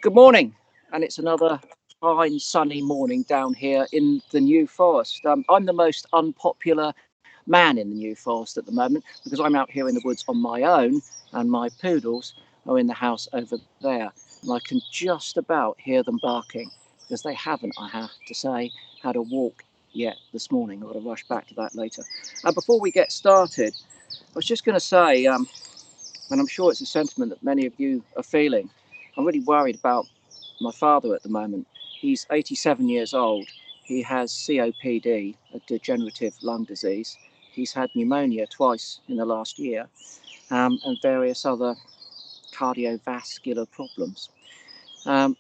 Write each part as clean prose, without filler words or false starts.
Good morning, and it's another fine sunny morning down here in the New Forest. I'm the most unpopular man in the New Forest at the moment because I'm out here in the woods on my own, and my poodles are in the house over there. And I can just about hear them barking because they haven't, I have to say, had a walk yet this morning. I've got to rush back to that later. Before we get started, I was just going to say, and I'm sure it's a sentiment that many of you are feeling. I'm really worried about my father at the moment. He's 87 years old. He has COPD, a degenerative lung disease. He's had pneumonia twice in the last year, and various other cardiovascular problems. I've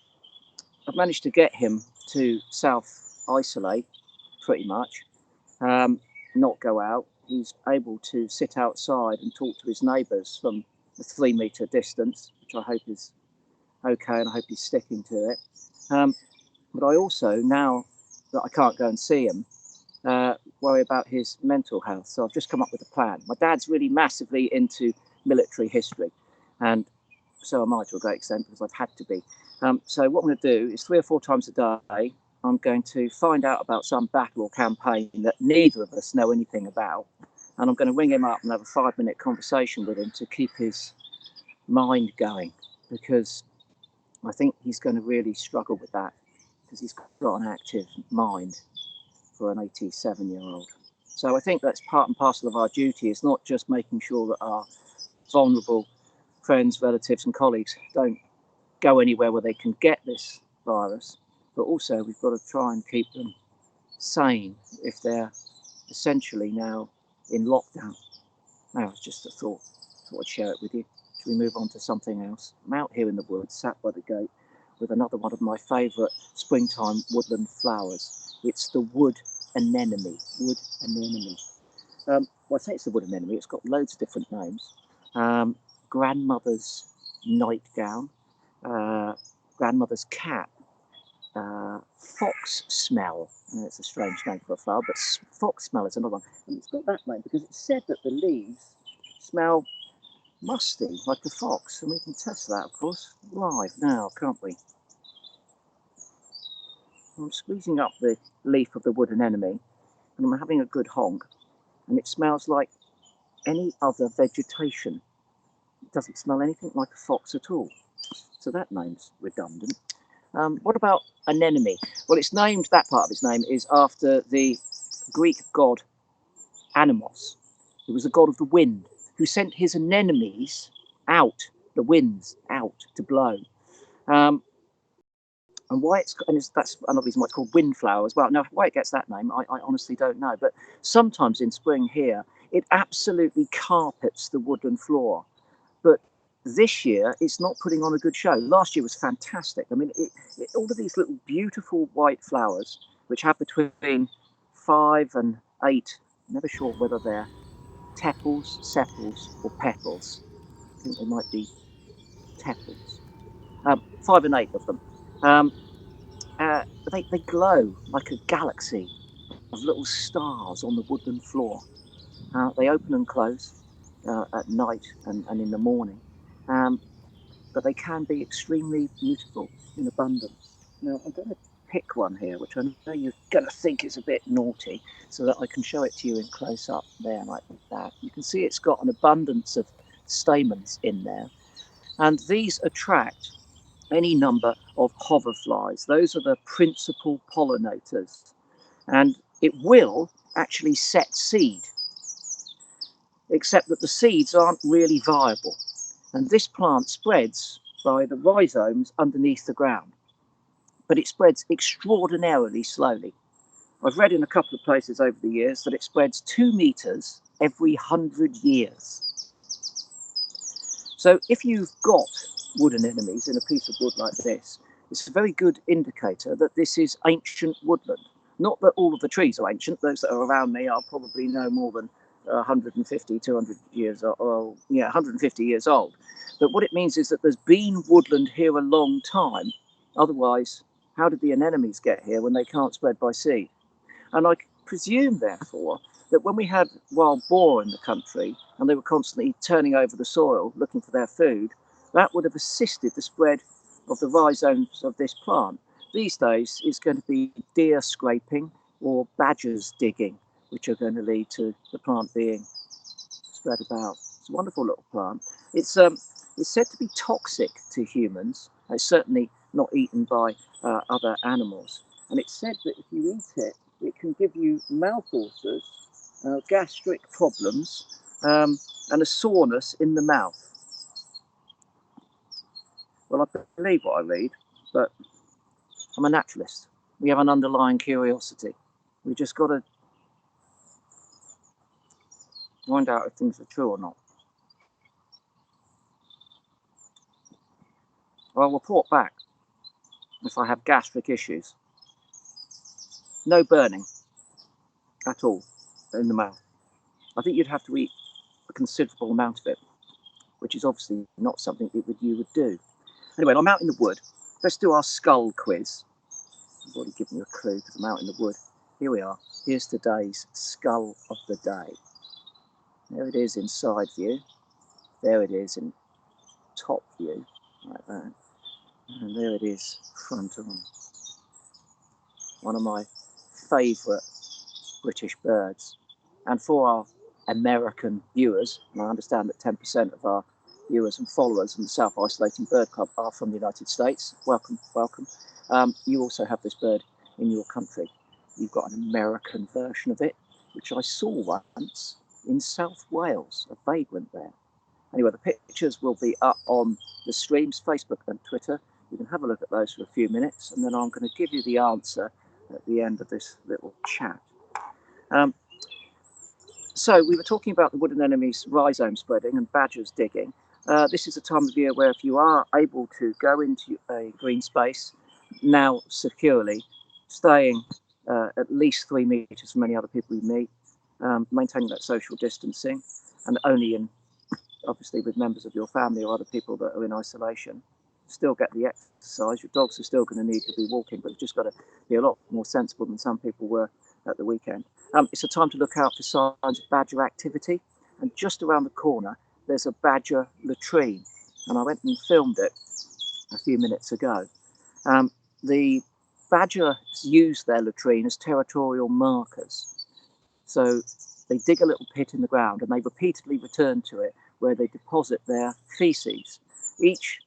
managed to get him to self-isolate pretty much, not go out. He's able to sit outside and talk to his neighbours from a 3 metre distance, which I hope is okay, and I hope he's sticking to it. But I also, now that I can't go and see him, worry about his mental health. So I've just come up with a plan. My dad's really massively into military history, and so am I to a great extent because I've had to be. So what I'm going to do is 3 or 4 times a day, I'm going to find out about some battle or campaign that neither of us know anything about, and I'm going to ring him up and have a 5-minute conversation with him to keep his mind going, because I think he's going to really struggle with that because he's got an active mind for an 87-year-old. So I think that's part and parcel of our duty. It's not just making sure that our vulnerable friends, relatives and colleagues don't go anywhere where they can get this virus, but also we've got to try and keep them sane if they're essentially now in lockdown. Now, it's just a thought. Thought I'd share it with you. Should we move on to something else? I'm out here in the woods, sat by the gate, with another one of my favourite springtime woodland flowers. It's the wood anemone. Wood anemone. Well, I say it's the wood anemone. It's got loads of different names. Grandmother's nightgown, grandmother's cap, fox smell. It's a strange name for a flower, but fox smell is another one. And it's got that name because it's said that the leaves smell musty, like a fox, and we can test that, of course, live now, can't we? I'm squeezing up the leaf of the wood anemone, and I'm having a good honk, and it smells like any other vegetation. It doesn't smell anything like a fox at all, so that name's redundant. What about anemone? Well, it's named, that part of its name is after the Greek god Anemones, who was the god of the wind, who sent his anemones out, the winds out to blow. And why that's another reason why it's called windflower as well. Now, why it gets that name, I honestly don't know. But sometimes in spring here, it absolutely carpets the woodland floor. But this year, it's not putting on a good show. Last year was fantastic. I mean, all of these little beautiful white flowers, which have between 5 and 8, never sure whether they're tepals, sepals, or petals. I think they might be tepals. 5 and 8 of them. They glow like a galaxy of little stars on the woodland floor. They open and close at night and in the morning, but they can be extremely beautiful in abundance. Now, I'm going to pick one here, which I know you're going to think is a bit naughty, so that I can show it to you in close up there like that. You can see it's got an abundance of stamens in there, and these attract any number of hoverflies. Those are the principal pollinators, and it will actually set seed, except that the seeds aren't really viable. And this plant spreads by the rhizomes underneath the ground, but it spreads extraordinarily slowly. I've read in a couple of places over the years that it spreads 2 meters every 100 years. So if you've got wood anemones in a piece of wood like this, it's a very good indicator that this is ancient woodland. Not that all of the trees are ancient. Those that are around me are probably no more than 150, 200 years old, or, 150 years old. But what it means is that there's been woodland here a long time. Otherwise, how did the anemones get here when they can't spread by seed? And I presume, therefore, that when we had wild boar in the country and they were constantly turning over the soil looking for their food, that would have assisted the spread of the rhizomes of this plant. These days, it's going to be deer scraping or badgers digging, which are going to lead to the plant being spread about. It's a wonderful little plant. It's said to be toxic to humans. It's certainly not eaten by other animals. And it's said that if you eat it, it can give you mouth ulcers, gastric problems, and a soreness in the mouth. Well, I believe what I read, but I'm a naturalist. We have an underlying curiosity. We just got to find out if things are true or not. I'll report back if I have gastric issues. No burning at all in the mouth. I think you'd have to eat a considerable amount of it, which is obviously not something you would do. Anyway, I'm out in the wood. Let's do our skull quiz. I've already given you a clue because I'm out in the wood. Here we are. Here's today's skull of the day. There it is in side view. There it is in top view, like that. And there it is front on. One of my favourite British birds. And for our American viewers, and I understand that 10% of our viewers and followers in the South Isolating Bird Club are from the United States. Welcome, welcome. You also have this bird in your country. You've got an American version of it, which I saw once in South Wales, a vagrant there. Anyway, the pictures will be up on the streams, Facebook and Twitter. You can have a look at those for a few minutes, and then I'm going to give you the answer at the end of this little chat. So we were talking about the wood anemones rhizome spreading and badgers digging. This is a time of year where if you are able to go into a green space, now securely, staying at least 3 meters from any other people you meet, maintaining that social distancing, and only in, obviously, with members of your family or other people that are in isolation, still get the exercise. Your dogs are still going to need to be walking, but you've just got to be a lot more sensible than some people were at the weekend. It's a time to look out for signs of badger activity, and just around the corner there's a badger latrine, and I went and filmed it a few minutes ago. The badgers use their latrine as territorial markers, so they dig a little pit in the ground and they repeatedly return to it where they deposit their feces. Each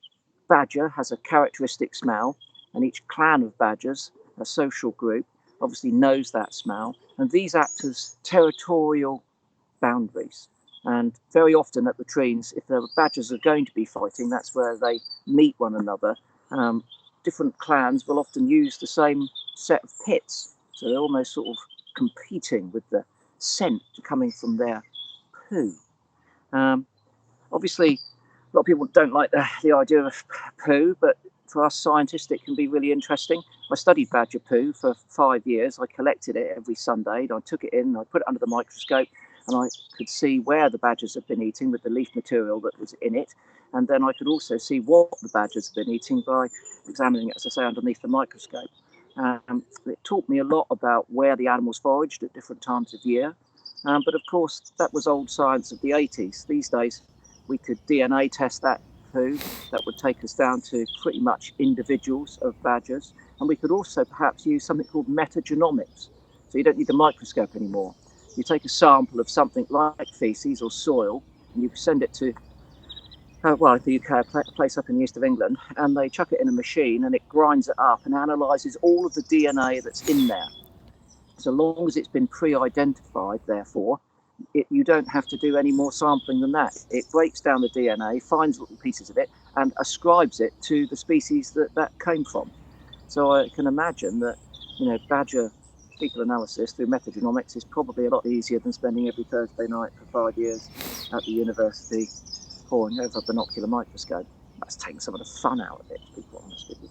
badger has a characteristic smell, and each clan of badgers, a social group, obviously knows that smell, and these act as territorial boundaries. And very often at latrines, if the badgers are going to be fighting, that's where they meet one another. Different clans will often use the same set of pits, so they're almost sort of competing with the scent coming from their poo. Obviously, a lot of people don't like the idea of poo, but for us scientists, it can be really interesting. I studied badger poo for 5 years. I collected it every Sunday. I took it in, I put it under the microscope, and I could see where the badgers have been eating with the leaf material that was in it. And then I could also see what the badgers have been eating by examining it, as I say, underneath the microscope. It taught me a lot about where the animals foraged at different times of year. But of course, that was old science of the 80s. These days, we could DNA test that poo. That would take us down to pretty much individuals of badgers. And we could also perhaps use something called metagenomics. So you don't need the microscope anymore. You take a sample of something like feces or soil, and you send it to, the UK, a place up in the east of England, and they chuck it in a machine and it grinds it up and analyses all of the DNA that's in there. So long as it's been pre-identified, therefore, you don't have to do any more sampling than that. It breaks down the DNA, finds little pieces of it, and ascribes it to the species that came from. So I can imagine that, badger fecal analysis through metagenomics is probably a lot easier than spending every Thursday night for 5 years at the university poring over a binocular microscope. That's taken some of the fun out of it, to be quite honest with you.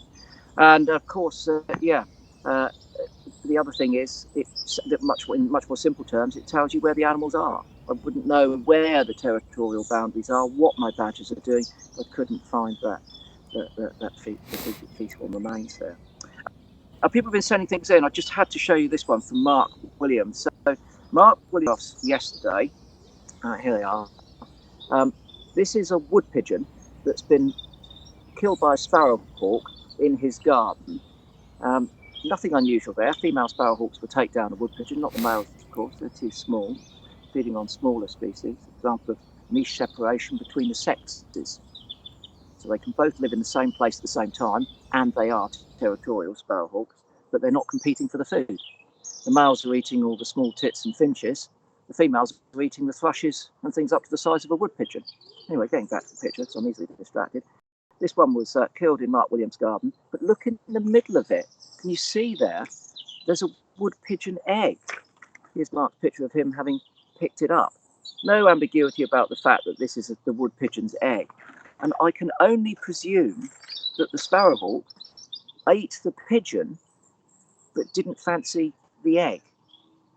And of course, the other thing is, it's in much more simple terms, it tells you where the animals are. I wouldn't know where the territorial boundaries are, what my badgers are doing. I couldn't find that fecal remains there. People have been sending things in. I just had to show you this one from Mark Williams. So Mark Williams yesterday, here they are. This is a wood pigeon that's been killed by a sparrowhawk in his garden. Um, Nothing unusual there. Female sparrowhawks will take down a wood pigeon, not the males, of course. They're too small, feeding on smaller species. Example of niche separation between the sexes. So they can both live in the same place at the same time, and they are territorial sparrowhawks, but they're not competing for the food. The males are eating all the small tits and finches. The females are eating the thrushes and things up to the size of a wood pigeon. Anyway, getting back to the picture, so I'm easily distracted. This one was killed in Mark Williams' garden, but look in the middle of it. Can you see there? There's a wood pigeon egg. Here's Mark's picture of him having picked it up. No ambiguity about the fact that this is the wood pigeon's egg. And I can only presume that the sparrowhawk ate the pigeon but didn't fancy the egg,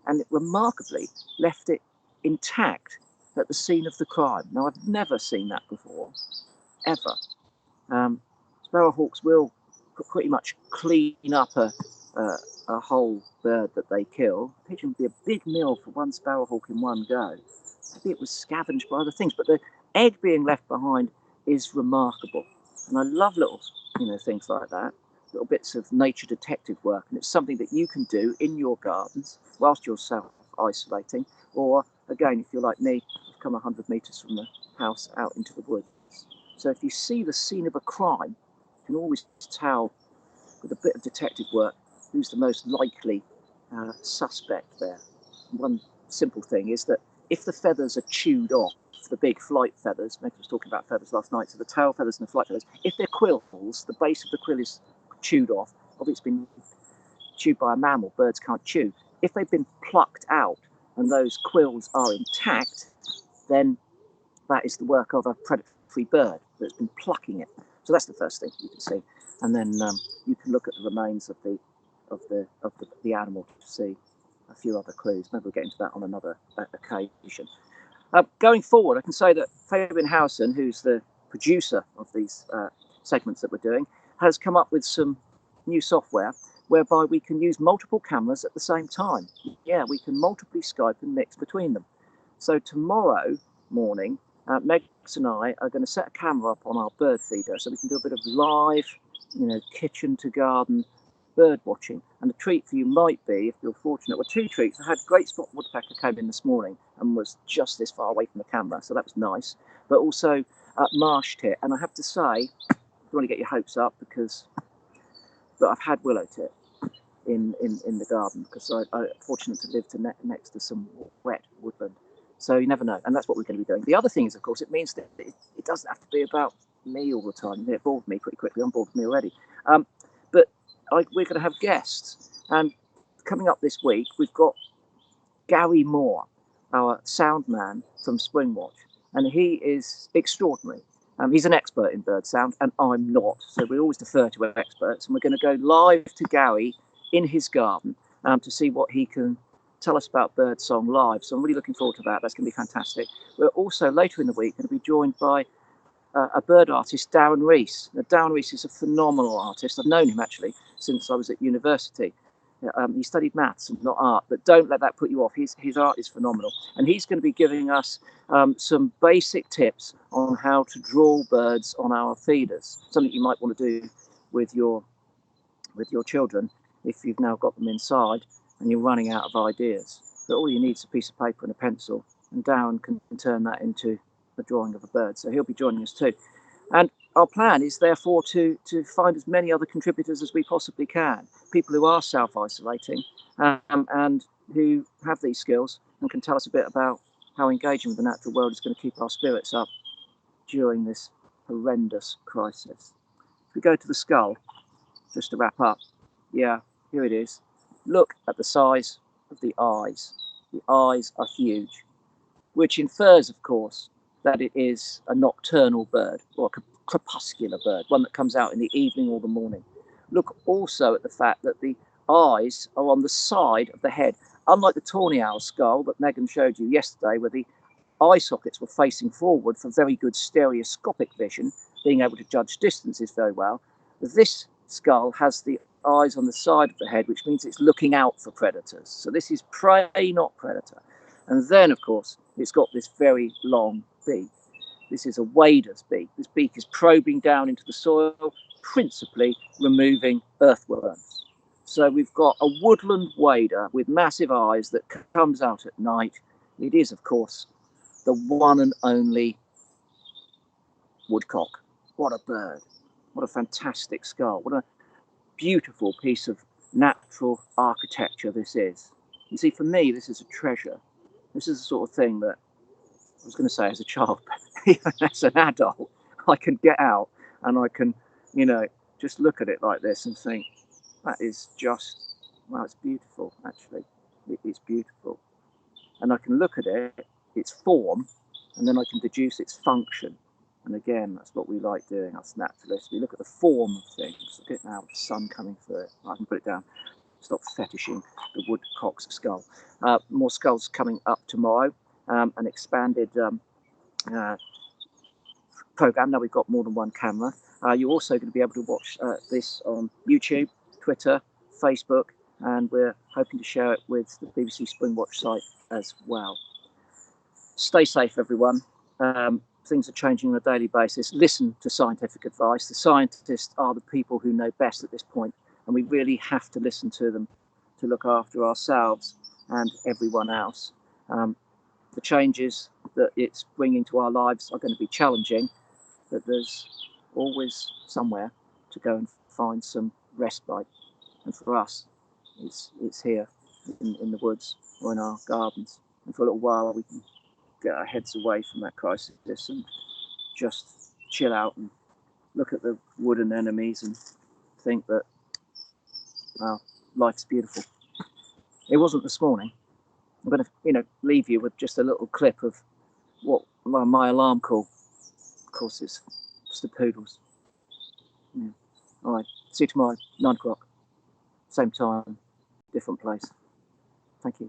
and it remarkably left it intact at the scene of the crime. Now, I've never seen that before, ever. Sparrowhawks will pretty much clean up a whole bird that they kill. A pigeon would be a big meal for one sparrowhawk in one go. Maybe it was scavenged by other things, but the egg being left behind is remarkable. And I love little, things like that, little bits of nature detective work. And it's something that you can do in your gardens whilst you're self-isolating. Or, again, if you're like me, you've come 100 metres from the house out into the woods. So if you see the scene of a crime, you can always tell with a bit of detective work who's the most likely suspect there. One simple thing is that if the feathers are chewed off, the big flight feathers, Meg was talking about feathers last night, so the tail feathers and the flight feathers, if they're quills, the base of the quill is chewed off, obviously it's been chewed by a mammal, birds can't chew. If they've been plucked out and those quills are intact, then that is the work of a predatory bird that's been plucking it. So that's the first thing you can see, and then you can look at the remains of the animal to see a few other clues. Maybe we'll get into that on another occasion. Going forward, I can say that Fabian Howson, who's the producer of these segments that we're doing, has come up with some new software whereby we can use multiple cameras at the same time. Yeah, we can multiply Skype and mix between them. So tomorrow morning, Megs and I are going to set a camera up on our bird feeder so we can do a bit of live, kitchen to garden bird watching. And the treat for you might be, if you're fortunate, well, two treats. I had great spot woodpecker came in this morning and was just this far away from the camera, so that was nice. But also marsh tit, and I have to say, I don't want to get your hopes up but I've had willow tit in the garden because I'm fortunate to live next to some wet woodland. So you never know, and that's what we're going to be doing. The other thing is, of course, it means that it doesn't have to be about me all the time. It bored me pretty quickly. I'm bored with me already. But we're going to have guests, and coming up this week, we've got Gary Moore, our sound man from Springwatch, and he is extraordinary. He's an expert in bird sound, and I'm not, so we always defer to experts, and we're going to go live to Gary in his garden to see what he can tell us about bird song live. So I'm really looking forward to that. That's going to be fantastic. We're also later in the week going to be joined by a bird artist, Darren Rees. Now, Darren Rees is a phenomenal artist. I've known him actually since I was at university. He studied maths and not art, but don't let that put you off. His art is phenomenal, and he's going to be giving us some basic tips on how to draw birds on our feeders. Something you might want to do with your children if you've now got them inside and you're running out of ideas. But all you need is a piece of paper and a pencil, and Darren can turn that into a drawing of a bird. So he'll be joining us too. And our plan is therefore to find as many other contributors as we possibly can, people who are self-isolating and who have these skills and can tell us a bit about how engaging with the natural world is going to keep our spirits up during this horrendous crisis. If we go to the skull, just to wrap up, yeah, here it is. Look at the size of the eyes. The eyes are huge, which infers, of course, that it is a nocturnal bird or a crepuscular bird, one that comes out in the evening or the morning. Look also at the fact that the eyes are on the side of the head, unlike the tawny owl skull that Megan showed you yesterday, where the eye sockets were facing forward for very good stereoscopic vision, being able to judge distances very well. This skull has the eyes on the side of the head, which means it's looking out for predators. So this is prey, not predator. And then, of course, it's got this very long beak. This is a wader's beak. This beak is probing down into the soil, principally removing earthworms. So we've got a woodland wader with massive eyes that comes out at night. It is, of course, the one and only woodcock. What a bird. What a fantastic skull. What a beautiful piece of natural architecture this is. You see, for me, this is a treasure. This is the sort of thing that I was going to say as a child, but even as an adult, I can get out and I can, just look at it like this and think, that is just, well, it's beautiful, actually. It's beautiful. And I can look at it, its form, and then I can deduce its function. And again, that's what we like doing, us naturalists. We look at the form of things. Look at it now, the sun coming through it. I can put it down. Stop fetishing the woodcock's skull. More skulls coming up tomorrow. An expanded program. Now we've got more than one camera. You're also going to be able to watch this on YouTube, Twitter, Facebook, and we're hoping to share it with the BBC Springwatch site as well. Stay safe, everyone. Things are changing on a daily basis. Listen to scientific advice. The scientists are the people who know best at this point, and we really have to listen to them to look after ourselves and everyone else. The changes that it's bringing to our lives are going to be challenging, but there's always somewhere to go and find some respite. And for us, it's here in the woods or in our gardens. And for a little while, we can get our heads away from that crisis and just chill out and look at the wood anemones and think that, well, life's beautiful. It wasn't this morning. I'm going to, leave you with just a little clip of what my alarm call. Of course, it's the poodles. Yeah. All right. See you tomorrow, 9 o'clock. Same time, different place. Thank you.